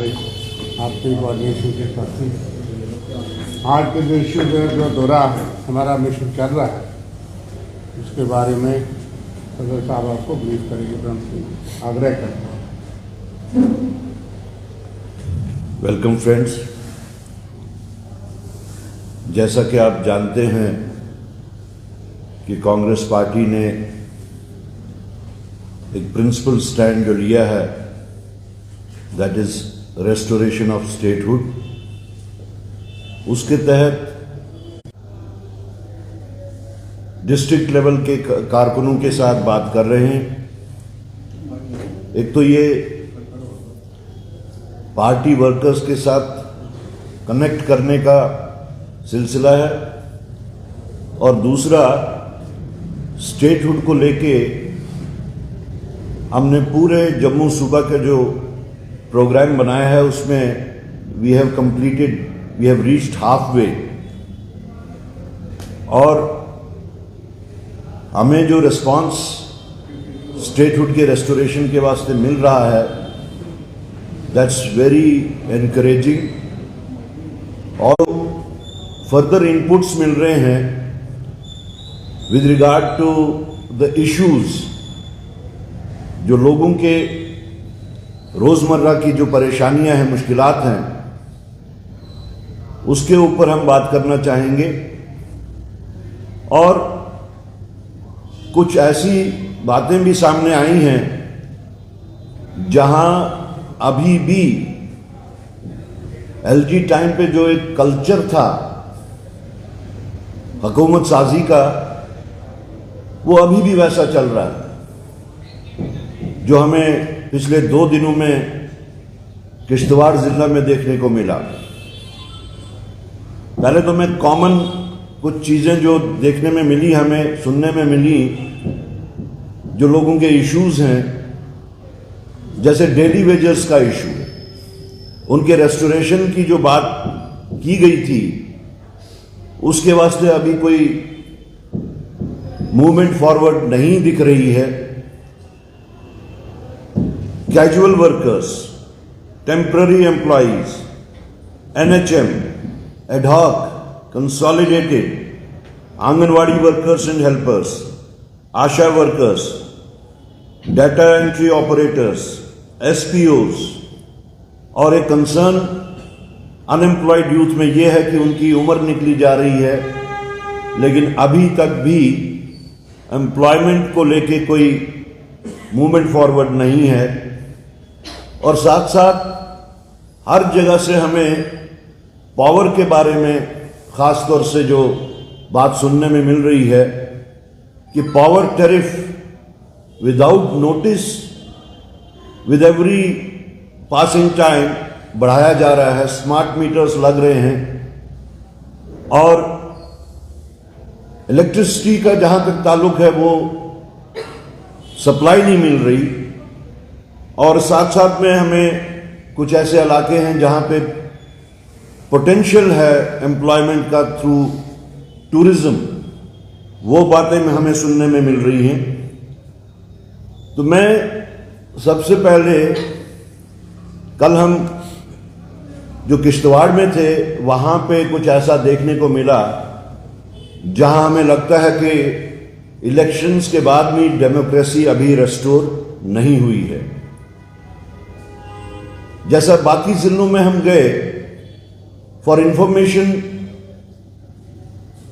हमारे आपके कोऑर्डिनेशन के साथी आज के जो इश्यूज है, जो दौरा हमारा मिशन कर रहा है, उसके बारे में सदर साहब आपको ब्रीफ करेंगे, तो हम आग्रह करते हैं। वेलकम फ्रेंड्स, जैसा कि आप जानते हैं कि कांग्रेस पार्टी ने एक प्रिंसिपल स्टैंड जो लिया है, that is restoration of statehood. उसके तहत डिस्ट्रिक्ट लेवल के कारकुनों के साथ बात कर रहे हैं। एक तो ये पार्टी वर्कर्स के साथ कनेक्ट करने का सिलसिला है, और दूसरा स्टेटहुड को लेके हमने पूरे जम्मू सूबा का जो प्रोग्राम बनाया है, उसमें we have reached half way, और हमें जो रिस्पांस स्टेटहुड के रेस्टोरेशन के वास्ते मिल रहा है, दैट्स वेरी एनकरेजिंग, और फर्दर इनपुट्स मिल रहे हैं with regard to the issues जो लोगों के रोजमर्रा की जो परेशानियां हैं, मुश्किलात हैं, उसके ऊपर हम बात करना चाहेंगे। और कुछ ऐसी बातें भी सामने आई हैं जहां अभी भी एलजी टाइम पे जो एक कल्चर था हुकूमत साजी का, वो अभी भी वैसा चल रहा है, जो हमें पिछले 2 दिनों में किश्तवाड़ जिला में देखने को मिला। पहले तो मैं कॉमन कुछ चीजें जो देखने में मिली, हमें सुनने में मिली, जो लोगों के इश्यूज हैं, जैसे डेली वेजर्स का इशू, उनके रेस्टोरेशन की जो बात की गई थी, उसके वास्ते अभी कोई मूवमेंट फॉरवर्ड नहीं दिख रही है। Casual workers, temporary employees, NHM, ad hoc, consolidated, anganwadi workers and helpers, ASHA workers, data entry operators, SPOs, और एक कंसर्न अनएम्प्लॉयड यूथ में यह है कि उनकी उम्र निकली जा रही है, लेकिन अभी तक भी एम्प्लॉयमेंट को लेके कोई मूवमेंट फॉरवर्ड नहीं है। और साथ साथ हर जगह से हमें पावर के बारे में खास तौर से जो बात सुनने में मिल रही है कि power tariff without notice, with every passing time बढ़ाया जा रहा है, स्मार्ट मीटर्स लग रहे हैं, और इलेक्ट्रिसिटी का जहां तक ताल्लुक है वो सप्लाई नहीं मिल रही। और साथ साथ में हमें कुछ ऐसे इलाके हैं जहां पे पोटेंशियल है एम्प्लॉयमेंट का थ्रू टूरिज्म, वो बातें हमें सुनने में मिल रही हैं। तो मैं सबसे पहले, कल हम जो किश्तवाड़ में थे, वहां पे कुछ ऐसा देखने को मिला जहां हमें लगता है कि इलेक्शंस के बाद भी डेमोक्रेसी अभी रेस्टोर नहीं हुई है। जैसा बाकी जिलों में हम गए, फॉर इंफॉर्मेशन,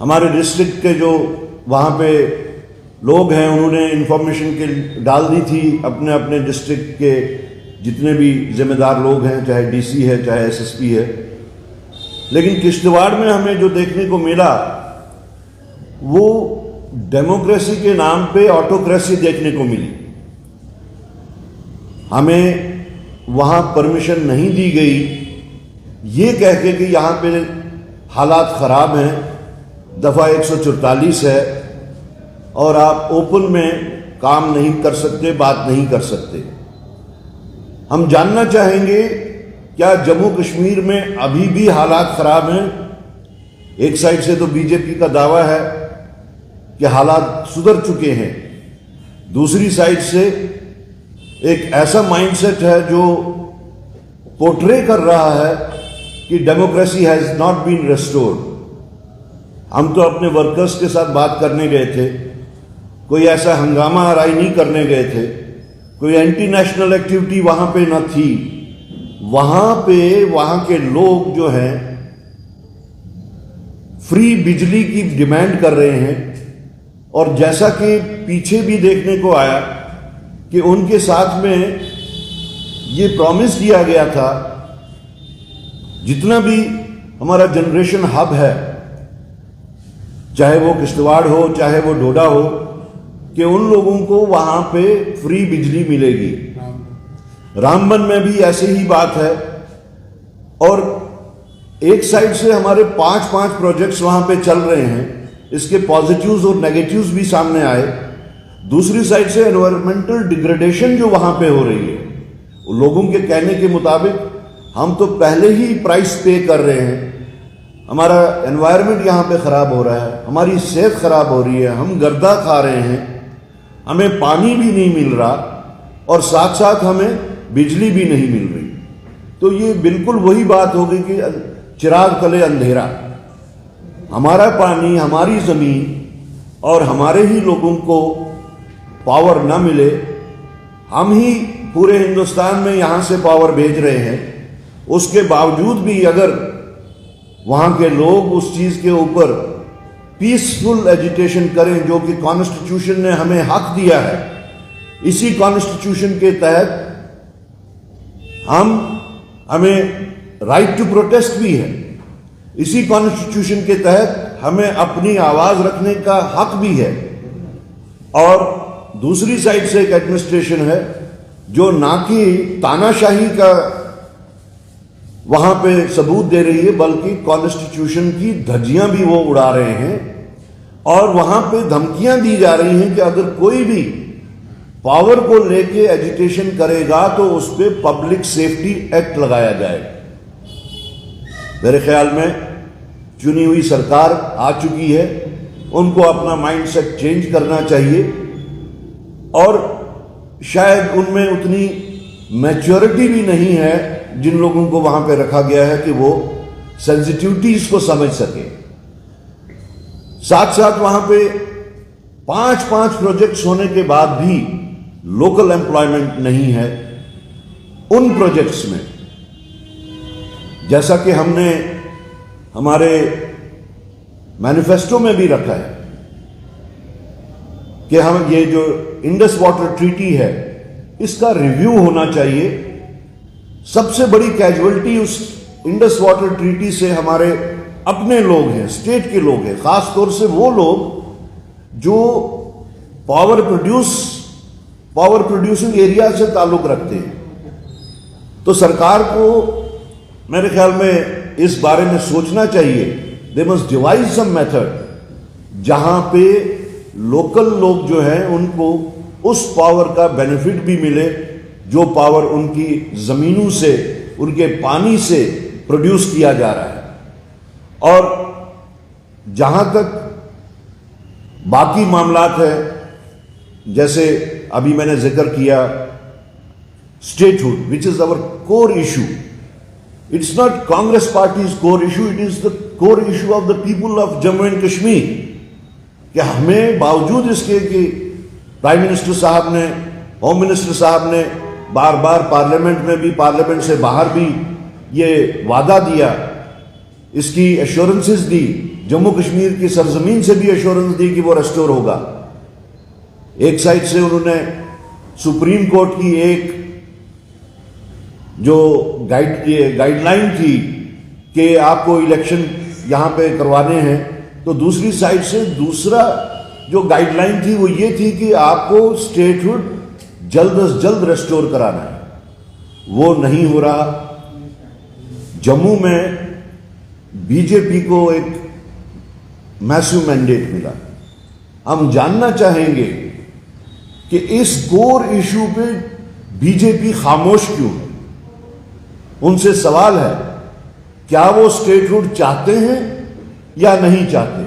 हमारे डिस्ट्रिक्ट के जो वहां पे लोग हैं, उन्होंने इंफॉर्मेशन के डाल दी थी अपने अपने डिस्ट्रिक्ट के जितने भी जिम्मेदार लोग हैं, चाहे डीसी है, चाहे एसएसपी है। लेकिन किश्तवाड़ में हमें जो देखने को मिला, वो डेमोक्रेसी के नाम पे ऑटोक्रेसी देखने को मिली। हमें वहां परमिशन नहीं दी गई, ये कह के कि यहां पे हालात खराब हैं, दफा 144 है, और आप ओपन में काम नहीं कर सकते, बात नहीं कर सकते। हम जानना चाहेंगे, क्या जम्मू कश्मीर में अभी भी हालात खराब हैं? एक साइड से तो बीजेपी का दावा है कि हालात सुधर चुके हैं, दूसरी साइड से एक ऐसा माइंडसेट है जो पोर्ट्रे कर रहा है कि democracy has not been restored. हम तो अपने वर्कर्स के साथ बात करने गए थे, कोई ऐसा हंगामा आराई नहीं करने गए थे, कोई एंटी नेशनल एक्टिविटी वहां पे न थी। वहां पे वहां के लोग जो हैं फ्री बिजली की डिमांड कर रहे हैं, और जैसा कि पीछे भी देखने को आया कि उनके साथ में ये प्रॉमिस किया गया था, जितना भी हमारा जनरेशन हब है, चाहे वो किश्तवाड़ हो चाहे वो डोडा हो, कि उन लोगों को वहां पे फ्री बिजली मिलेगी। रामबन में भी ऐसे ही बात है। और एक साइड से हमारे 5-5 प्रोजेक्ट्स वहां पे चल रहे हैं, इसके पॉजिटिव्स और नेगेटिव्स भी सामने आए। दूसरी साइड से एनवायरमेंटल डिग्रेडेशन जो वहां पे हो रही है, लोगों के कहने के मुताबिक हम तो पहले ही प्राइस पे कर रहे हैं, हमारा एनवायरनमेंट यहाँ पे ख़राब हो रहा है, हमारी सेहत ख़राब हो रही है, हम गर्दा खा रहे हैं, हमें पानी भी नहीं मिल रहा और साथ साथ हमें बिजली भी नहीं मिल रही। तो ये बिल्कुल वही बात हो गई कि चिराग तले अंधेरा। हमारा पानी, हमारी ज़मीन और हमारे ही लोगों को पावर ना मिले, हम ही पूरे हिंदुस्तान में यहाँ से पावर भेज रहे हैं, उसके बावजूद भी अगर वहां के लोग उस चीज के ऊपर पीसफुल एजिटेशन करें, जो कि कॉन्स्टिट्यूशन ने हमें हक दिया है, इसी कॉन्स्टिट्यूशन के तहत हमें राइट टू प्रोटेस्ट भी है, इसी कॉन्स्टिट्यूशन के तहत हमें अपनी आवाज रखने का हक भी है। और दूसरी साइड से एक एडमिनिस्ट्रेशन है जो ना कि तानाशाही का वहां पे सबूत दे रही है, बल्कि कॉन्स्टिट्यूशन की धज्जियां भी वो उड़ा रहे हैं, और वहां पे धमकियां दी जा रही हैं कि अगर कोई भी पावर को लेके एजिटेशन करेगा तो उस पर पब्लिक सेफ्टी एक्ट लगाया जाएगा। मेरे ख्याल में चुनी हुई सरकार आ चुकी है, उनको अपना माइंडसेट चेंज करना चाहिए, और शायद उनमें उतनी मैच्योरिटी भी नहीं है जिन लोगों को वहां पे रखा गया है कि वो सेंसिटिविटीज को समझ सके। साथ साथ वहां पे 5-5 प्रोजेक्ट्स होने के बाद भी लोकल एम्प्लॉयमेंट नहीं है उन प्रोजेक्ट्स में। जैसा कि हमने हमारे मैनिफेस्टो में भी रखा है कि हम ये जो इंडस वाटर ट्रीटी है, इसका रिव्यू होना चाहिए। सबसे बड़ी कैजुअलिटी उस इंडस वाटर ट्रीटी से हमारे अपने लोग हैं, स्टेट के लोग हैं, खास तौर से वो लोग जो पावर प्रोड्यूसिंग एरिया से ताल्लुक रखते हैं। तो सरकार को मेरे ख्याल में इस बारे में सोचना चाहिए, they must devise some method जहां पे लोकल लोग जो हैं उनको उस पावर का बेनिफिट भी मिले जो पावर उनकी जमीनों से, उनके पानी से प्रोड्यूस किया जा रहा है। और जहां तक बाकी मामलात है, जैसे अभी मैंने जिक्र किया statehood, which is our core issue, it's not Congress parties core issue, it is the core issue of the people of Jammu and Kashmir. कि हमें बावजूद इसके कि प्राइम मिनिस्टर साहब ने, होम मिनिस्टर साहब ने बार बार पार्लियामेंट में भी, पार्लियामेंट से बाहर भी ये वादा दिया, इसकी एश्योरेंसेस दी, जम्मू कश्मीर की सरजमीन से भी एश्योरेंस दी कि वो रेस्टोर होगा। एक साइड से उन्होंने सुप्रीम कोर्ट की एक जो गाइडलाइन थी कि आपको इलेक्शन यहां पे करवाने हैं, तो दूसरी साइड से दूसरा जो गाइडलाइन थी वो ये थी कि आपको स्टेटहुड जल्द से जल्द रेस्टोर कराना है। वो नहीं हो रहा। जम्मू में बीजेपी को एक मैसिव मैंडेट मिला। हम जानना चाहेंगे कि इस कोर इशू पे बीजेपी खामोश क्यों है। उनसे सवाल है, क्या वो स्टेटहुड चाहते हैं या नहीं चाहते?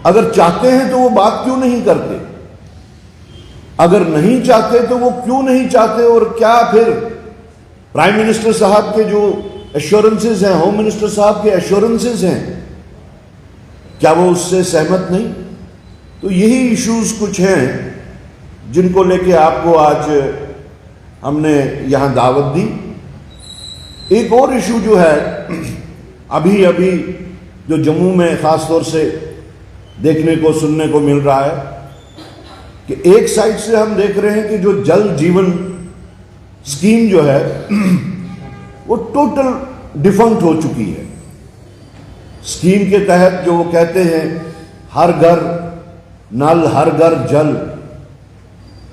अगर चाहते हैं तो वो बात क्यों नहीं करते? अगर नहीं चाहते तो वो क्यों नहीं चाहते? और क्या फिर प्राइम मिनिस्टर साहब के जो एश्योरेंसेस हैं, होम मिनिस्टर साहब के एश्योरेंसेस हैं, क्या वो उससे सहमत नहीं? तो यही इश्यूज कुछ हैं जिनको लेके आपको आज हमने यहां दावत दी। एक और इशू जो है अभी अभी जो जम्मू में खास तौर से देखने को सुनने को मिल रहा है कि एक साइड से हम देख रहे हैं कि जो जल जीवन स्कीम जो है वो टोटल डिफंक्ट हो चुकी है। स्कीम के तहत जो वो कहते हैं हर घर नल, हर घर जल,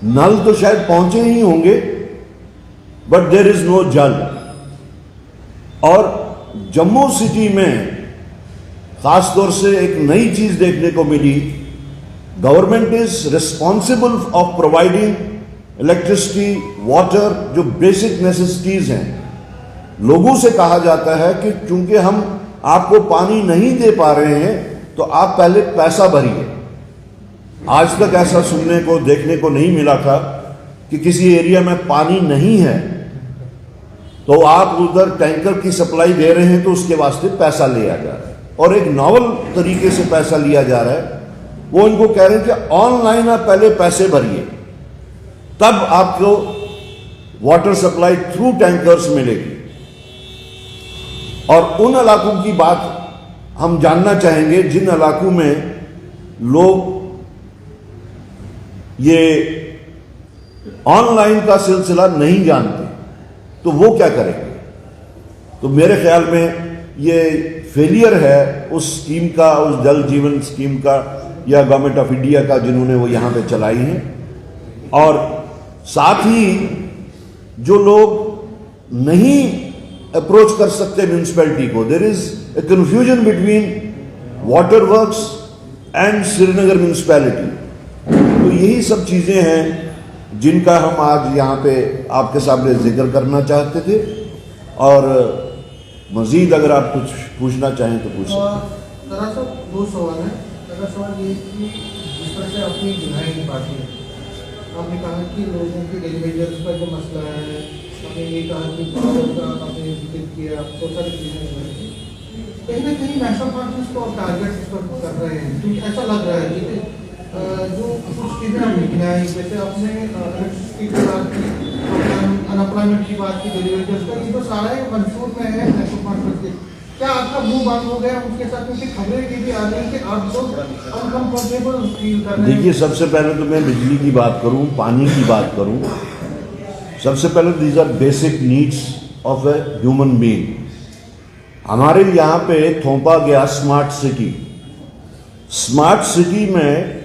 नल तो शायद पहुंचे ही होंगे बट देयर इज नो जल। और जम्मू सिटी में खास तौर से एक नई चीज देखने को मिली, government is responsible of providing electricity, water, जो बेसिक नेसेसिटीज हैं। लोगों से कहा जाता है कि चूंकि हम आपको पानी नहीं दे पा रहे हैं तो आप पहले पैसा भरिए। आज तक ऐसा सुनने को देखने को नहीं मिला था कि किसी एरिया में पानी नहीं है तो आप उधर टैंकर की सप्लाई दे रहे हैं तो उसके वास्ते पैसा लिया जा रहा है, और एक नॉवल तरीके से पैसा लिया जा रहा है। वो इनको कह रहे हैं कि ऑनलाइन आप पहले पैसे भरिए तब आपको वाटर सप्लाई थ्रू टैंकर्स मिलेगी। और उन इलाकों की बात हम जानना चाहेंगे जिन इलाकों में लोग ये ऑनलाइन का सिलसिला नहीं जानते तो वो क्या करेंगे। तो मेरे ख्याल में ये फेलियर है उस स्कीम का, उस जल जीवन स्कीम का या गवर्नमेंट ऑफ इंडिया का जिन्होंने वो यहां पे चलाई है। और साथ ही जो लोग नहीं अप्रोच कर सकते म्यूनिसिपैलिटी को, there is a confusion between water works and Srinagar municipality. तो यही सब चीजें हैं जिनका हम आज यहाँ पे आपके सामने जिक्र करना चाहते थे। और मजीद अगर आप कुछ पूछना चाहें तो पूछ सकते। दरअसल दो सवाल है। पहला सवाल ये कि जिस तरह से आपने गिनाई की बात है, आपने कहा कि लोगों के डेलीवेजर्स का जो मसला है, आपने ये कहा कि पावर का आपने जिक्र किया, बहुत सारी चीज़ें कहीं ना कहीं नेशनल पार्टी इसको टारगेट कर रहे हैं, क्योंकि ऐसा लग रहा है कि जो कुछ चीज़ें आपने गिनाई, जैसे आपने इलेक्ट्रिसिटी की बात की, अनएम्प्लॉयमेंट की बात की, डेलीवेजर्स का, ये तो सारा ही मंशूर में है नेशनल पार्टी के। क्या आपका मुंह बंद हो गया उनके साथ, क्योंकि खबरें ये भी आ रही है कि आप लोग अनकंफर्टेबल फील कर रहे हैं? देखिए, सबसे पहले तो मैं बिजली की बात करूं, पानी की बात करूं, सबसे पहले these are basic needs of a human being. हमारे यहाँ पे थोपा गया स्मार्ट सिटी। स्मार्ट सिटी में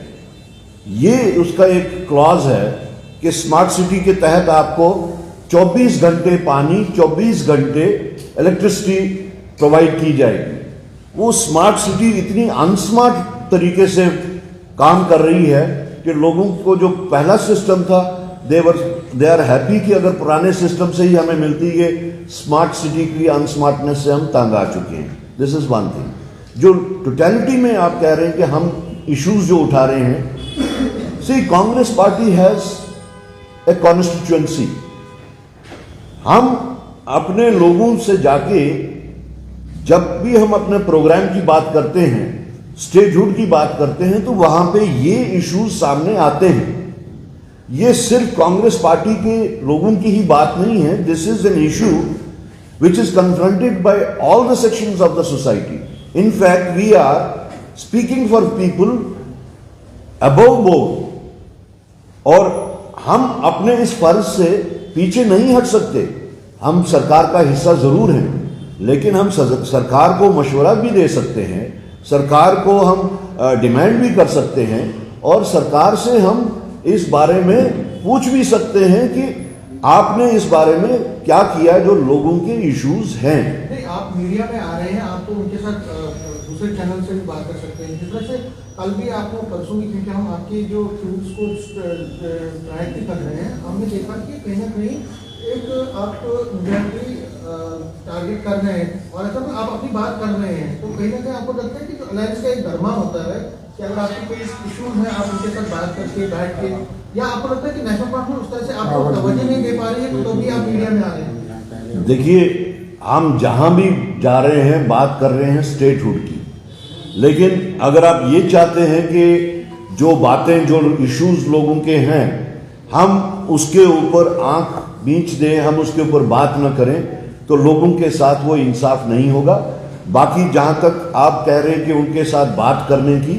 ये उसका एक क्लॉज है कि स्मार्ट सिटी के तहत आपको 24 घंटे पानी, 24 घंटे इलेक्ट्रिसिटी प्रोवाइड की जाएगी। वो स्मार्ट सिटी इतनी अनस्मार्ट तरीके से काम कर रही है कि लोगों को जो पहला सिस्टम था दे आर हैप्पी कि अगर पुराने सिस्टम से ही हमें मिलती है, स्मार्ट सिटी की अनस्मार्टनेस से हम तंग आ चुके हैं। This is one thing. जो टोटलिटी में आप कह रहे हैं कि हम इश्यूज जो उठा रहे हैं, see Congress party has a constituency. हम अपने लोगों से जाके जब भी हम अपने प्रोग्राम की बात करते हैं, स्टेटहुड की बात करते हैं, तो वहां पे ये इश्यूज सामने आते हैं। ये सिर्फ कांग्रेस पार्टी के लोगों की ही बात नहीं है। This is an issue which is confronted by all the sections of the society. In fact, we are speaking for people above board. और हम अपने इस फर्ज से पीछे नहीं हट सकते। हम सरकार का हिस्सा जरूर हैं, लेकिन हम सरकार को मशवरा भी दे सकते हैं, सरकार को हम डिमांड भी कर सकते हैं, और सरकार से हम इस बारे में पूछ भी सकते हैं कि आपने इस बारे में क्या किया जो लोगों के इश्यूज हैं। नहीं, आप मीडिया में आ रहे हैं, आप तो उनके साथ दूसरे चैनल से भी बात कर सकते हैं। जिस तरह से कल भी आपको परसों की, क्योंकि हम आपकी जो ट्यूब्स को ट्रैक भी कर रहे हैं, हमने देखा कि कहीं ना कहीं एक आप इन्वेंट्री टारगेट कर रहे हैं, और ऐसा आप अपनी बात कर रहे हैं, तो कहीं ना कहीं आपको लगता है कि जो अलायंस का एक धर्मा होता है कि अगर आपकी कोई इशूज है, आप उनके साथ बात करके बैठ के, या आपको लगता है कि नेशनल पार्टी उस तरह से आपको तवज्जो नहीं दे पा रही है, तो भी आप मीडिया में आ रहे हैं? देखिए, हम जहां भी जा रहे हैं बात कर रहे हैं स्टेटहुड की, लेकिन अगर आप ये चाहते हैं कि जो बातें, जो इश्यूज लोगों के हैं, हम उसके ऊपर आंख बींच दें, हम उसके ऊपर बात न करें, तो लोगों के साथ वो इंसाफ नहीं होगा। बाकी जहां तक आप कह रहे हैं कि उनके साथ बात करने की,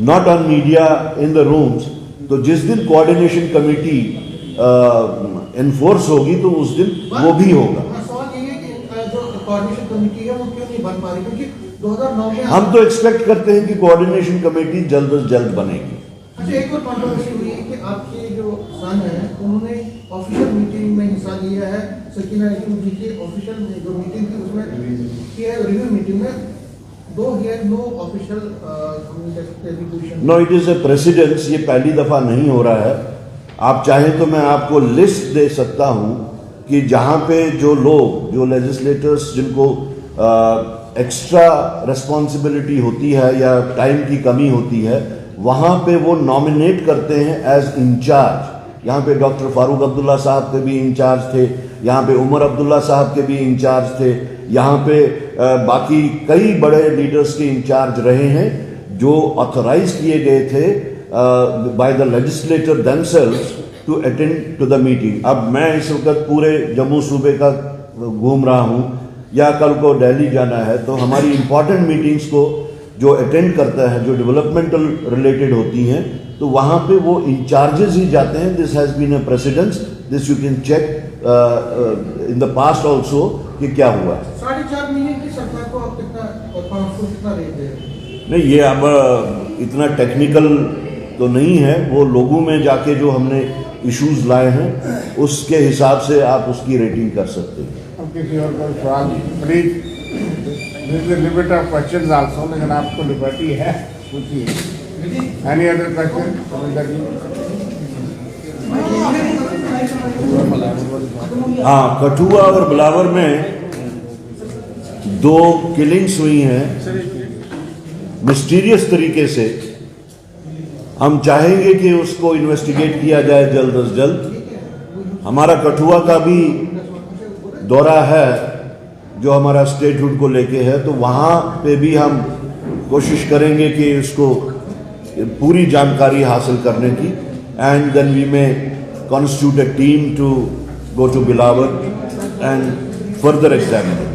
not on media, in the rooms, तो जिस दिन कोऑर्डिनेशन कमेटी एनफोर्स होगी तो उस दिन वो भी होगा। सवाल ये है कि जो कोऑर्डिनेशन कमेटी है वो क्यों नहीं बन पा रही, क्योंकि 2009 में हम तो एक्सपेक्ट करते हैं कि कोऑर्डिनेशन कमेटी जल्द से जल्द बनेगी। अच्छा, एक और कंट्रोवर्सी हुई है कि आपके जो सन है उन्होंने ऑफिशियल मीटिंग में हिस्सा लिया है, सकीना इशू जी की ऑफिशियल जो मीटिंग थी उसमें किया है, रिव्यू मीटिंग में, दो ही है, no official communication. No, it is a precedence, ये पहली दफा नहीं हो रहा है। आप चाहें तो मैं आपको लिस्ट दे सकता हूं कि जहां पे जो लोग, जो लेजिस्लेटर्स जिनको एक्स्ट्रा रिस्पॉन्सिबिलिटी होती है या टाइम की कमी होती है, वहां पे वो नॉमिनेट करते हैं एज इंचार्ज। यहाँ पे डॉक्टर फारूक अब्दुल्ला साहब के भी इंचार्ज थे, यहाँ पे उमर अब्दुल्ला साहब के भी इंचार्ज थे, यहाँ पे बाकी कई बड़े लीडर्स के इंचार्ज रहे हैं जो ऑथराइज किए गए थे by the legislator themselves to attend to the meeting. अब मैं इस वक्त पूरे जम्मू सूबे का घूम रहा हूँ या कल को दिल्ली जाना है, तो हमारी इंपॉर्टेंट मीटिंग्स को जो अटेंड करता है, जो डेवलपमेंटल रिलेटेड होती हैं, तो वहाँ पे वो इंचार्जेस ही जाते हैं। This has been a precedence, this you can check in the past also कि क्या हुआ है। 4.5 महीने की सरकार को आप कितना रेट दे रहे हैं? नहीं, ये अब इतना टेक्निकल तो नहीं है, वो लोगों में जाके जो हमने इश्यूज लाए हैं उसके हिसाब से आप उसकी रेटिंग कर सकते हैं। अब किसी और का सवाल please, limit of question also, लेकिन आपको लिबर्टी है, पूछिए। Any other question? हाँ, कठुआ और बिलावर में 2 किलिंग्स हुई हैं मिस्टीरियस तरीके से। हम चाहेंगे कि उसको इन्वेस्टिगेट किया जाए जल्द से जल्द। हमारा कठुआ का भी दौरा है जो हमारा स्टेटहुड को लेके है, तो वहाँ पे भी हम कोशिश करेंगे कि इसको पूरी जानकारी हासिल करने की, and then we may constitute a team to go to Bilawar and further examine it.